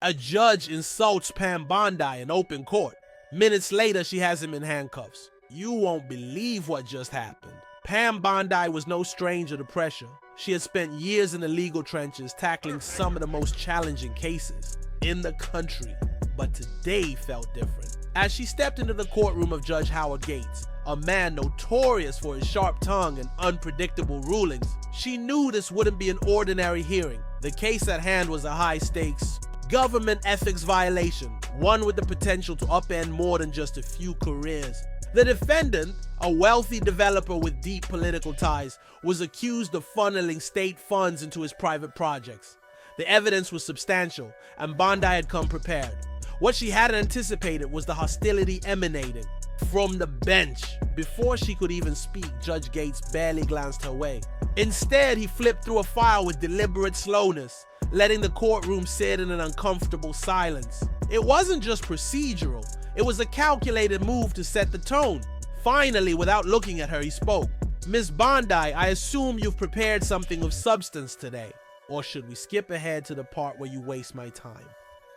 A judge insults Pam Bondi in open court. Minutes later, she has him in handcuffs. You won't believe what just happened. Pam Bondi was no stranger to pressure. She had spent years in the legal trenches tackling some of the most challenging cases in the country. But today felt different. As she stepped into the courtroom of Judge Howard Gates, a man notorious for his sharp tongue and unpredictable rulings, she knew this wouldn't be an ordinary hearing. The case at hand was a high-stakes government ethics violation, one with the potential to upend more than just a few careers. The defendant, a wealthy developer with deep political ties, was accused of funneling state funds into his private projects. The evidence was substantial, and Bondi had come prepared. What she hadn't anticipated was the hostility emanating from the bench. Before she could even speak, Judge Gates barely glanced her way. Instead, he flipped through a file with deliberate slowness, letting the courtroom sit in an uncomfortable silence. It wasn't just procedural, it was a calculated move to set the tone. Finally, without looking at her, he spoke. Miss Bondi, I assume you've prepared something of substance today. Or should we skip ahead to the part where you waste my time?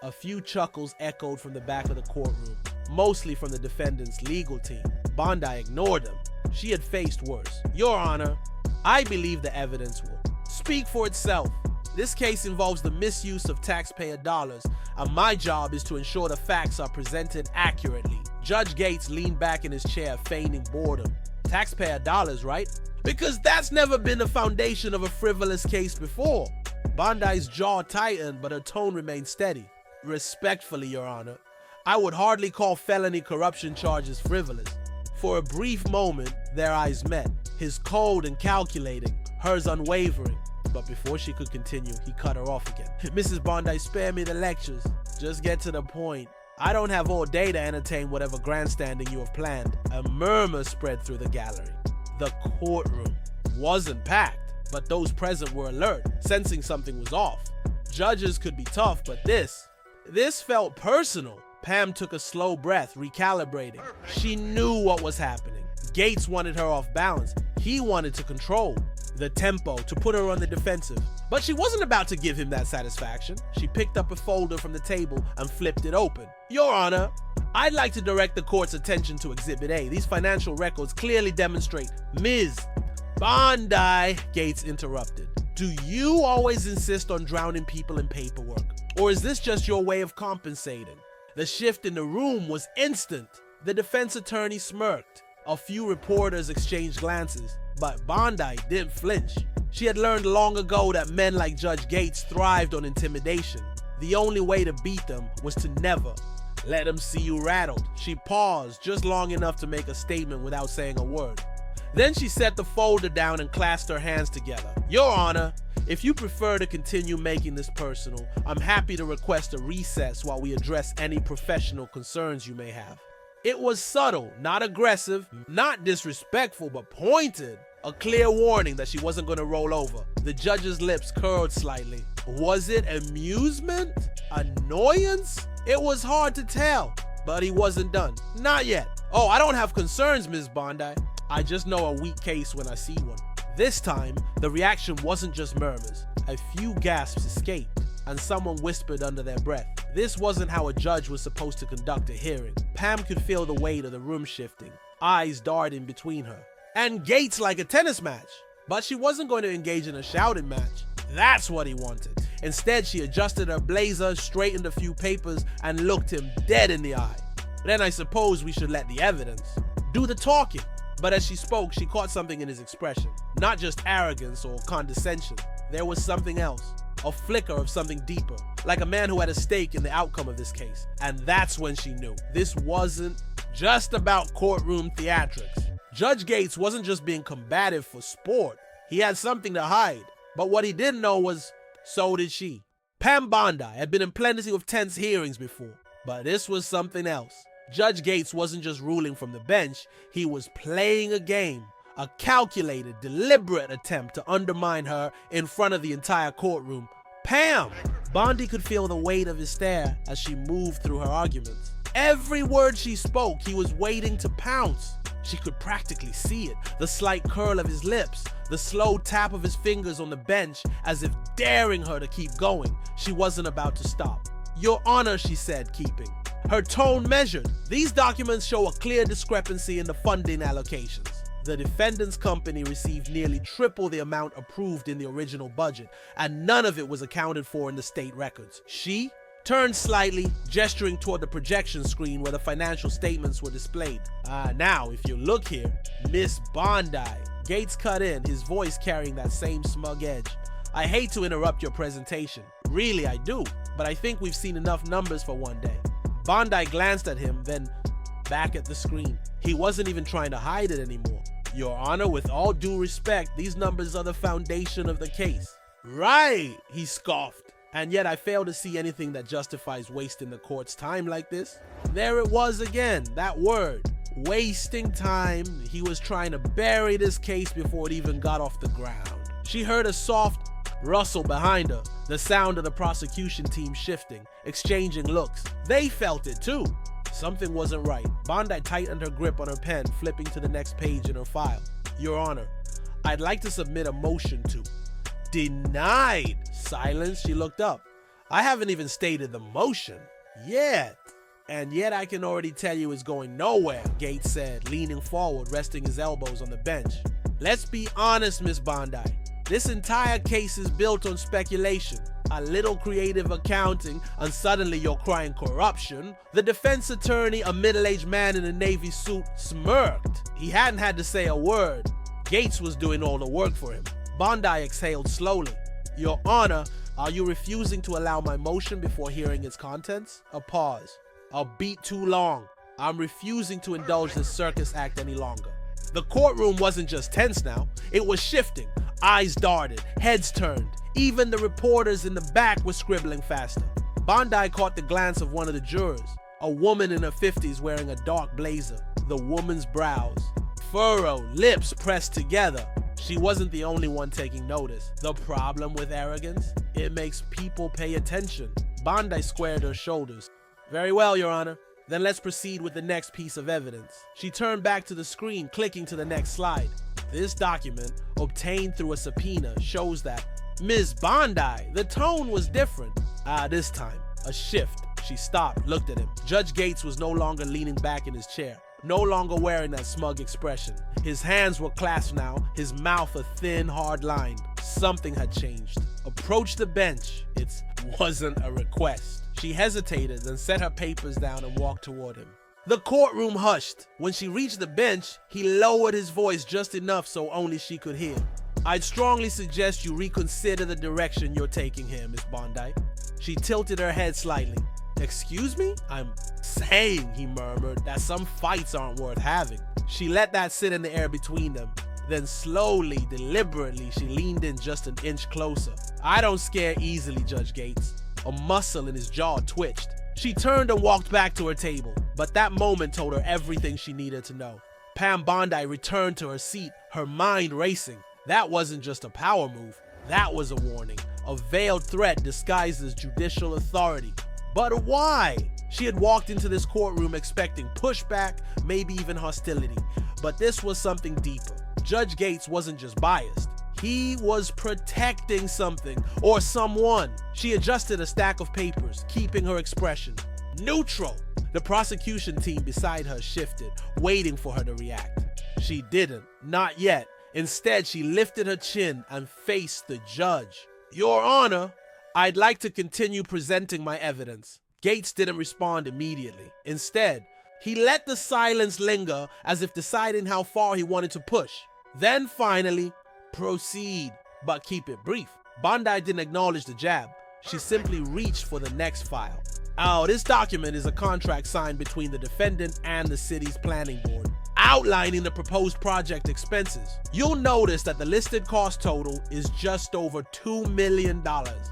A few chuckles echoed from the back of the courtroom, mostly from the defendant's legal team. Bondi ignored them. She had faced worse. Your Honor, I believe the evidence will speak for itself. This case involves the misuse of taxpayer dollars, and my job is to ensure the facts are presented accurately. Judge Gates leaned back in his chair, feigning boredom. Taxpayer dollars, right? Because that's never been the foundation of a frivolous case before. Bondi's jaw tightened, but her tone remained steady. Respectfully, Your Honor, I would hardly call felony corruption charges frivolous. For a brief moment, their eyes met, his cold and calculating, hers unwavering. But before she could continue, he cut her off again. Mrs. Bondi, spare me the lectures. Just get to the point. I don't have all day to entertain whatever grandstanding you have planned. A murmur spread through the gallery. The courtroom wasn't packed, but those present were alert, sensing something was off. Judges could be tough, but this felt personal. Pam took a slow breath, recalibrating. She knew what was happening. Gates wanted her off balance. He wanted to control the tempo, to put her on the defensive. But she wasn't about to give him that satisfaction. She picked up a folder from the table and flipped it open. Your Honor, I'd like to direct the court's attention to Exhibit A. These financial records clearly demonstrate. Ms. Bondi, Gates interrupted. Do you always insist on drowning people in paperwork? Or is this just your way of compensating? The shift in the room was instant. The defense attorney smirked. A few reporters exchanged glances, but Bondi didn't flinch. She had learned long ago that men like Judge Gates thrived on intimidation. The only way to beat them was to never let them see you rattled. She paused just long enough to make a statement without saying a word. Then she set the folder down and clasped her hands together. Your Honor, if you prefer to continue making this personal, I'm happy to request a recess while we address any professional concerns you may have. It was subtle, not aggressive, not disrespectful, but pointed. A clear warning that she wasn't going to roll over. The judge's lips curled slightly. Was it amusement? Annoyance? It was hard to tell, but he wasn't done. Not yet. Oh, I don't have concerns, Ms. Bondi. I just know a weak case when I see one. This time, the reaction wasn't just murmurs. A few gasps escaped, and someone whispered under their breath. This wasn't how a judge was supposed to conduct a hearing. Pam could feel the weight of the room shifting, eyes darting between her. And Gates like a tennis match. But she wasn't going to engage in a shouting match. That's what he wanted. Instead, she adjusted her blazer, straightened a few papers, and looked him dead in the eye. Then I suppose we should let the evidence do the talking. But as she spoke, she caught something in his expression. Not just arrogance or condescension. There was something else. A flicker of something deeper. Like a man who had a stake in the outcome of this case. And that's when she knew. This wasn't just about courtroom theatrics. Judge Gates wasn't just being combative for sport. He had something to hide. But what he didn't know was, so did she. Pam Bondi had been in plenty of tense hearings before. But this was something else. Judge Gates wasn't just ruling from the bench, he was playing a game. A calculated, deliberate attempt to undermine her in front of the entire courtroom. Pam! Bondi could feel the weight of his stare as she moved through her arguments. Every word she spoke, he was waiting to pounce. She could practically see it. The slight curl of his lips, the slow tap of his fingers on the bench as if daring her to keep going. She wasn't about to stop. "Your Honor," she said, keeping her tone measured. "These documents show a clear discrepancy in the funding allocations. The defendant's company received nearly triple the amount approved in the original budget, and none of it was accounted for in the state records." She turned slightly, gesturing toward the projection screen where the financial statements were displayed. "Now, if you look here, Miss Bondi." Gates cut in, his voice carrying that same smug edge. "I hate to interrupt your presentation. Really, I do. But I think we've seen enough numbers for one day." Bondi glanced at him, then back at the screen. He wasn't even trying to hide it anymore. "Your Honor, with all due respect, these numbers are the foundation of the case." "Right," he scoffed. "And yet I fail to see anything that justifies wasting the court's time like this." There it was again, that word. Wasting time. He was trying to bury this case before it even got off the ground. She heard a soft rustle behind her, the sound of the prosecution team shifting, exchanging looks. They felt it too. Something wasn't right. Bondi tightened her grip on her pen, flipping to the next page in her file. "Your Honor, I'd like to submit a motion to..." "Denied." Silence. She looked up. "I haven't even stated the motion yet." "And yet I can already tell you it's going nowhere," Gates said, leaning forward, resting his elbows on the bench. "Let's be honest, Miss Bondi. This entire case is built on speculation, a little creative accounting, and suddenly you're crying corruption." The defense attorney, a middle-aged man in a navy suit, smirked. He hadn't had to say a word. Gates was doing all the work for him. Bondi exhaled slowly. "Your Honor, are you refusing to allow my motion before hearing its contents?" A pause. "A beat too long. I'm refusing to indulge this circus act any longer." The courtroom wasn't just tense now. It was shifting. Eyes darted, heads turned. Even the reporters in the back were scribbling faster. Bondi caught the glance of one of the jurors, a woman in her 50s wearing a dark blazer. The woman's brows furrowed, lips pressed together. She wasn't the only one taking notice. The problem with arrogance? It makes people pay attention. Bondi squared her shoulders. "Very well, Your Honor. Then let's proceed with the next piece of evidence." She turned back to the screen, clicking to the next slide. "This document, obtained through a subpoena, shows that..." "Ms. Bondi!" The tone was different. This time, a shift. She stopped, looked at him. Judge Gates was no longer leaning back in his chair, no longer wearing that smug expression. His hands were clasped now, his mouth a thin, hard line. Something had changed. "Approach the bench." It wasn't a request. She hesitated, then set her papers down and walked toward him. The courtroom hushed. When she reached the bench, he lowered his voice just enough so only she could hear. "I'd strongly suggest you reconsider the direction you're taking here, Miss Bondi." She tilted her head slightly. "Excuse me? I'm saying," he murmured, "that some fights aren't worth having." She let that sit in the air between them. Then slowly, deliberately, she leaned in just an inch closer. "I don't scare easily, Judge Gates." A muscle in his jaw twitched. She turned and walked back to her table, but that moment told her everything she needed to know. Pam Bondi returned to her seat, her mind racing. That wasn't just a power move. That was a warning, a veiled threat disguised as judicial authority. But why? She had walked into this courtroom expecting pushback, maybe even hostility. But this was something deeper. Judge Gates wasn't just biased. He was protecting something or someone. She adjusted a stack of papers, keeping her expression neutral. The prosecution team beside her shifted, waiting for her to react. She didn't, not yet. Instead, she lifted her chin and faced the judge. "Your Honor, I'd like to continue presenting my evidence." Gates didn't respond immediately. Instead, he let the silence linger as if deciding how far he wanted to push. Then finally, "Proceed, but keep it brief." Bondi didn't acknowledge the jab. She simply reached for the next file. "Oh, this document is a contract signed between the defendant and the city's planning board, outlining the proposed project expenses. You'll notice that the listed cost total is just over $2 million.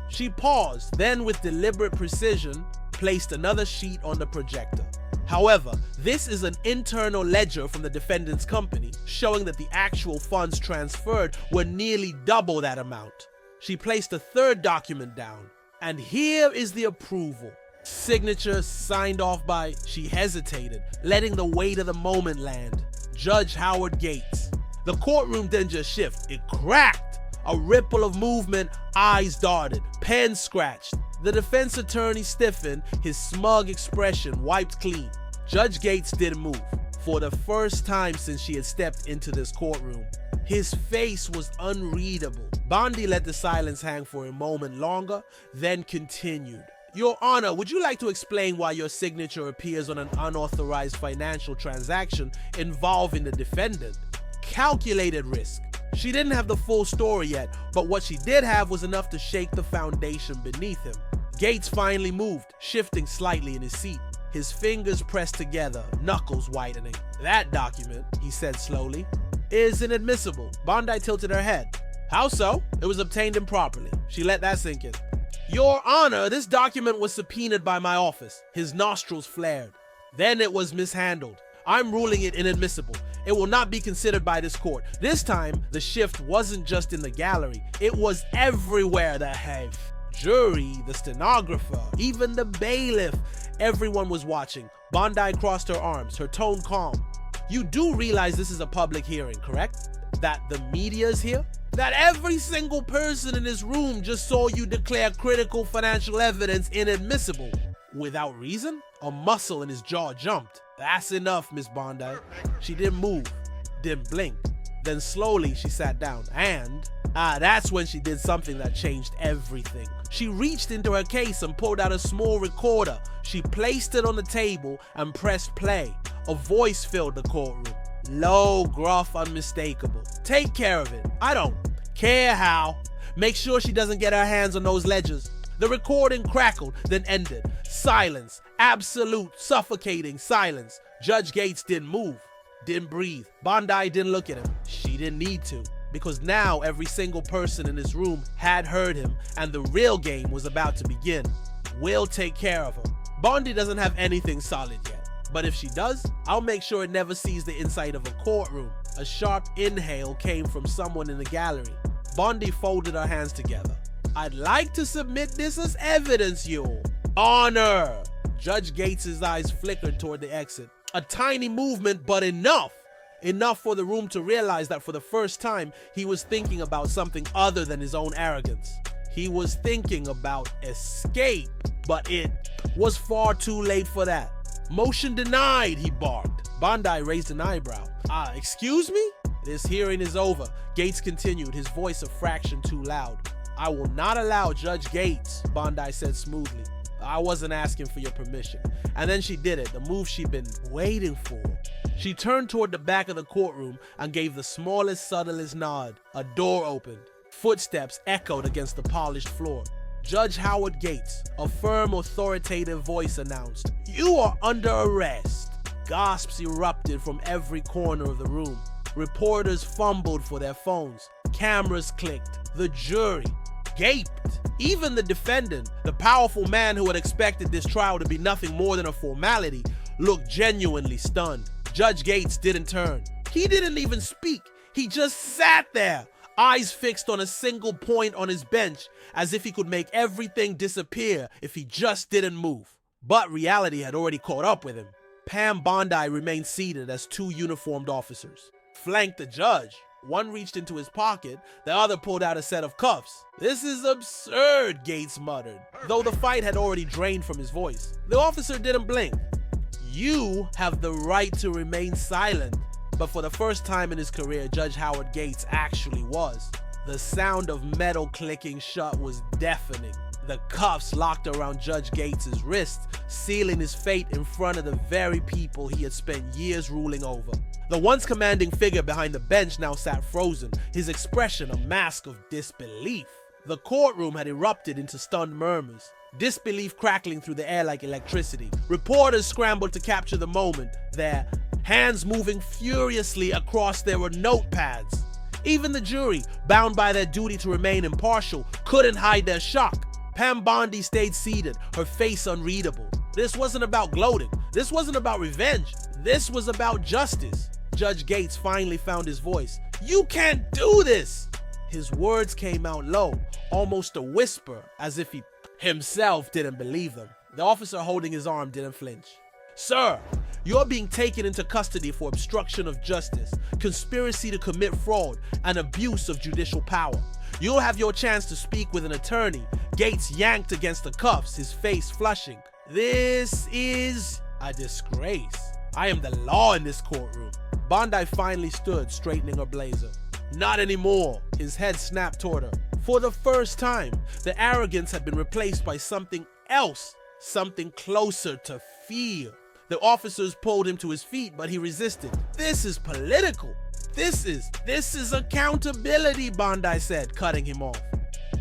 She paused, then with deliberate precision, placed another sheet on the projector. However, this is an internal ledger from the defendant's company, showing that the actual funds transferred were nearly double that amount. She placed a third document down, and here is the approval. Signature signed off by, she hesitated, letting the weight of the moment land, Judge Howard Gates. The courtroom didn't just shift, it cracked. A ripple of movement, eyes darted, pen scratched. The defense attorney stiffened, his smug expression wiped clean. Judge Gates didn't move. For the first time since she had stepped into this courtroom, his face was unreadable. Bondi let the silence hang for a moment longer, then continued. Your Honor, would you like to explain why your signature appears on an unauthorized financial transaction involving the defendant? Calculated risk. She didn't have the full story yet, but what she did have was enough to shake the foundation beneath him. Gates finally moved, shifting slightly in his seat. His fingers pressed together, knuckles whitening. That document, he said slowly, is inadmissible. Bondi tilted her head. How so? It was obtained improperly. She let that sink in. Your Honor, this document was subpoenaed by my office. His nostrils flared. Then it was mishandled. I'm ruling it inadmissible. It will not be considered by this court. This time, the shift wasn't just in the gallery. It was everywhere. The jury, the stenographer, even the bailiff. Everyone was watching. Bondi crossed her arms, her tone calm. You do realize this is a public hearing, correct? That the media's here? That every single person in this room just saw you declare critical financial evidence inadmissible. Without reason? A muscle in his jaw jumped. That's enough, Miss Bondi. She didn't move, didn't blink. Then slowly she sat down and that's when she did something that changed everything. She reached into her case and pulled out a small recorder. She placed it on the table and pressed play. A voice filled the courtroom. Low, gruff, unmistakable. Take care of it. I don't care how. Make sure she doesn't get her hands on those ledgers. The recording crackled, then ended. Silence. Absolute, suffocating silence. Judge Gates didn't move, didn't breathe. Bondi didn't look at him. She didn't need to, because now every single person in this room had heard him, and the real game was about to begin. We'll take care of her. Bondi doesn't have anything solid yet, but if she does, I'll make sure it never sees the inside of a courtroom. A sharp inhale came from someone in the gallery. Bondi folded her hands together. I'd like to submit this as evidence, Your Honor. Judge Gates's eyes flickered toward the exit. A tiny movement, but enough. Enough for the room to realize that for the first time, he was thinking about something other than his own arrogance. He was thinking about escape, but it was far too late for that. Motion denied, he barked. Bondi raised an eyebrow. Excuse me? This hearing is over. Gates continued, his voice a fraction too loud. I will not allow Judge Gates, Bondi said smoothly. I wasn't asking for your permission. And then she did it, the move she'd been waiting for. She turned toward the back of the courtroom and gave the smallest, subtlest nod. A door opened. Footsteps echoed against the polished floor. Judge Howard Gates, a firm, authoritative voice announced, "You are under arrest." Gasps erupted from every corner of the room. Reporters fumbled for their phones. Cameras clicked. The jury gaped. Even the defendant, the powerful man who had expected this trial to be nothing more than a formality, looked genuinely stunned. Judge Gates didn't turn. He didn't even speak. He just sat there, eyes fixed on a single point on his bench, as if he could make everything disappear if he just didn't move. But reality had already caught up with him. Pam Bondi remained seated as two uniformed officers flanked the judge. One reached into his pocket, the other pulled out a set of cuffs. "This is absurd," Gates muttered, though the fight had already drained from his voice. The officer didn't blink. "You have the right to remain silent." But for the first time in his career, Judge Howard Gates actually was. The sound of metal clicking shut was deafening. The cuffs locked around Judge Gates's wrists, sealing his fate in front of the very people he had spent years ruling over. The once commanding figure behind the bench now sat frozen, his expression a mask of disbelief. The courtroom had erupted into stunned murmurs, disbelief crackling through the air like electricity. Reporters scrambled to capture the moment, their hands moving furiously across their notepads. Even the jury, bound by their duty to remain impartial, couldn't hide their shock. Pam Bondi stayed seated, her face unreadable. This wasn't about gloating. This wasn't about revenge. This was about justice. Judge Gates finally found his voice. "You can't do this!" His words came out low, almost a whisper, as if he himself didn't believe them. The officer holding his arm didn't flinch. "Sir, you're being taken into custody for obstruction of justice, conspiracy to commit fraud, and abuse of judicial power. You'll have your chance to speak with an attorney. Gates yanked against the cuffs, his face flushing. This is a disgrace. I am the law in this courtroom. Bondi finally stood, straightening her blazer. Not anymore. His head snapped toward her. For the first time, the arrogance had been replaced by something else, something closer to fear. The officers pulled him to his feet, but he resisted. This is political. This is accountability, Bondi said, cutting him off.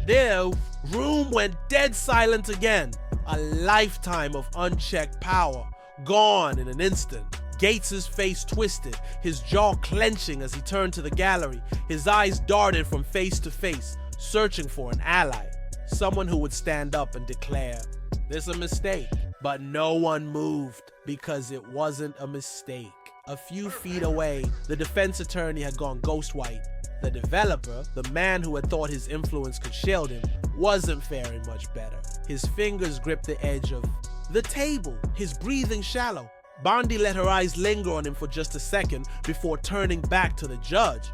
The room went dead silent again. A lifetime of unchecked power, gone in an instant. Gates's face twisted, his jaw clenching as he turned to the gallery. His eyes darted from face to face, searching for an ally, someone who would stand up and declare, "This is a mistake." But no one moved, because it wasn't a mistake. A few feet away, the defense attorney had gone ghost white. The developer, the man who had thought his influence could shield him, wasn't faring much better. His fingers gripped the edge of the table, his breathing shallow. Bondi let her eyes linger on him for just a second before turning back to the judge.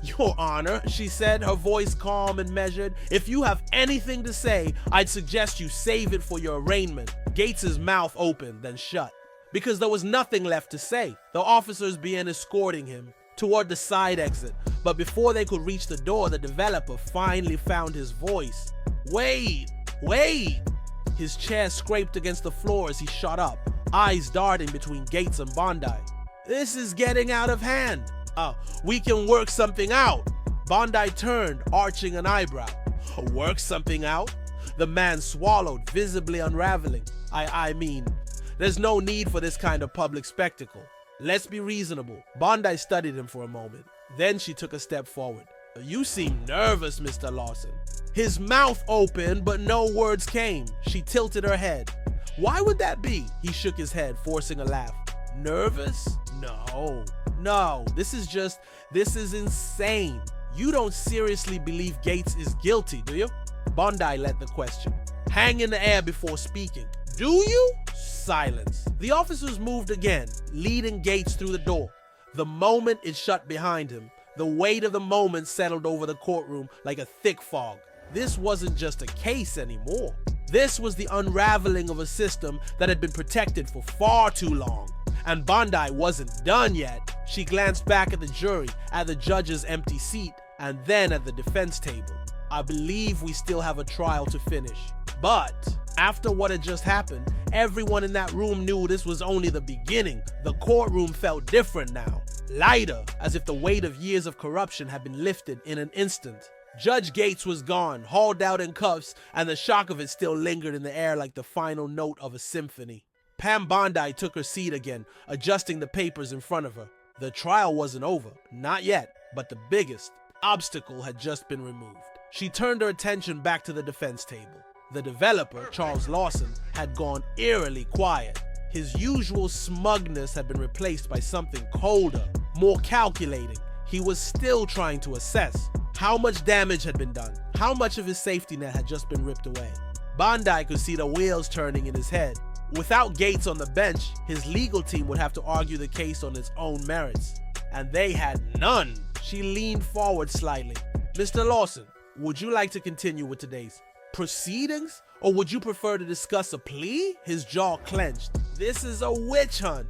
"Your Honor," she said, her voice calm and measured, "if you have anything to say, I'd suggest you save it for your arraignment." Gates's mouth opened, then shut, because there was nothing left to say. The officers began escorting him toward the side exit, but before they could reach the door, the developer finally found his voice. Wait! His chair scraped against the floor as he shot up, eyes darting between Gates and Bondi. "This is getting out of hand. We can work something out." Bondi turned, arching an eyebrow. "Work something out?" The man swallowed, visibly unraveling. I mean, there's no need for this kind of public spectacle. Let's be reasonable." Bondi studied him for a moment. Then she took a step forward. "You seem nervous, Mr. Lawson." His mouth opened, but no words came. She tilted her head. "Why would that be?" He shook his head, forcing a laugh. "Nervous? No, this is insane. You don't seriously believe Gates is guilty, do you?" Bondi led the question, hang in the air before speaking. "Do you?" Silence. The officers moved again, leading Gates through the door. The moment it shut behind him, the weight of the moment settled over the courtroom like a thick fog. This wasn't just a case anymore. This was the unraveling of a system that had been protected for far too long. And Bondi wasn't done yet. She glanced back at the jury, at the judge's empty seat, and then at the defense table. "I believe we still have a trial to finish." But after what had just happened, everyone in that room knew this was only the beginning. The courtroom felt different now, lighter, as if the weight of years of corruption had been lifted in an instant. Judge Gates was gone, hauled out in cuffs, and the shock of it still lingered in the air like the final note of a symphony. Pam Bondi took her seat again, adjusting the papers in front of her. The trial wasn't over, not yet, but the biggest obstacle had just been removed. She turned her attention back to the defense table. The developer, Charles Lawson, had gone eerily quiet. His usual smugness had been replaced by something colder, more calculating. He was still trying to assess how much damage had been done, how much of his safety net had just been ripped away. Bondi could see the wheels turning in his head. Without Gates on the bench, his legal team would have to argue the case on its own merits. And they had none. She leaned forward slightly. "Mr. Lawson, would you like to continue with today's proceedings? Or would you prefer to discuss a plea?" His jaw clenched. "This is a witch hunt."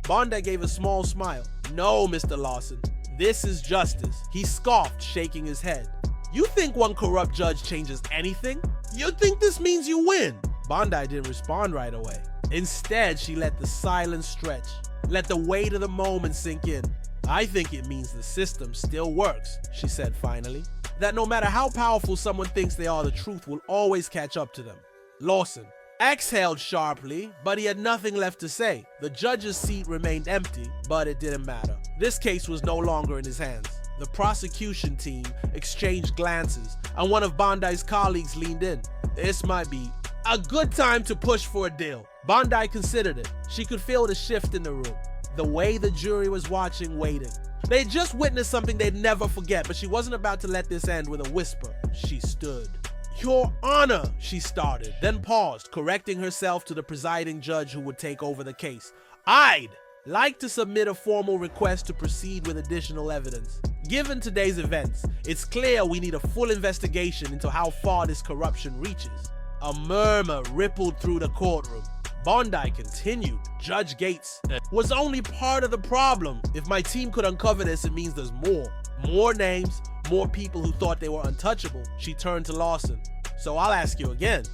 Bondi gave a small smile. "No, Mr. Lawson, this is justice." He scoffed, shaking his head. "You think one corrupt judge changes anything? You think this means you win?" Bondi didn't respond right away. Instead, she let the silence stretch, let the weight of the moment sink in. "I think it means the system still works," she said finally. "That no matter how powerful someone thinks they are, the truth will always catch up to them." Lawson exhaled sharply, but he had nothing left to say. The judge's seat remained empty, but it didn't matter. This case was no longer in his hands. The prosecution team exchanged glances, and one of Bondi's colleagues leaned in. "This might be a good time to push for a deal." Bondi considered it. She could feel the shift in the room, the way the jury was watching, waiting. They just witnessed something they'd never forget, but she wasn't about to let this end with a whisper. She stood. "Your Honor," she started, then paused, correcting herself to the presiding judge who would take over the case. "I'd like to submit a formal request to proceed with additional evidence. Given today's events, it's clear we need a full investigation into how far this corruption reaches. A murmur rippled through the courtroom. Bondi continued, "Judge Gates was only part of the problem. If my team could uncover this, it means there's more. More names, more people who thought they were untouchable." She turned to Lawson. "So I'll ask you again.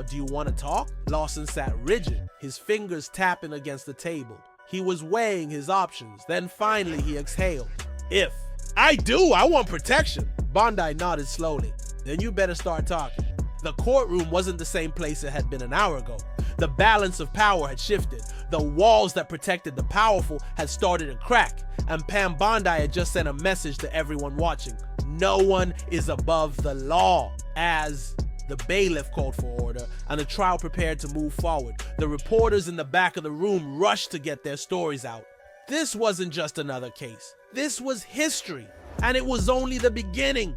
Do you want to talk?" Lawson sat rigid, his fingers tapping against the table. He was weighing his options. Then finally he exhaled. "If I do, I want protection." Bondi nodded slowly. "Then you better start talking." The courtroom wasn't the same place it had been an hour ago. The balance of power had shifted. The walls that protected the powerful had started to crack, and Pam Bondi had just sent a message to everyone watching. No one is above the law. As the bailiff called for order, and the trial prepared to move forward, the reporters in the back of the room rushed to get their stories out. This wasn't just another case. This was history, and it was only the beginning.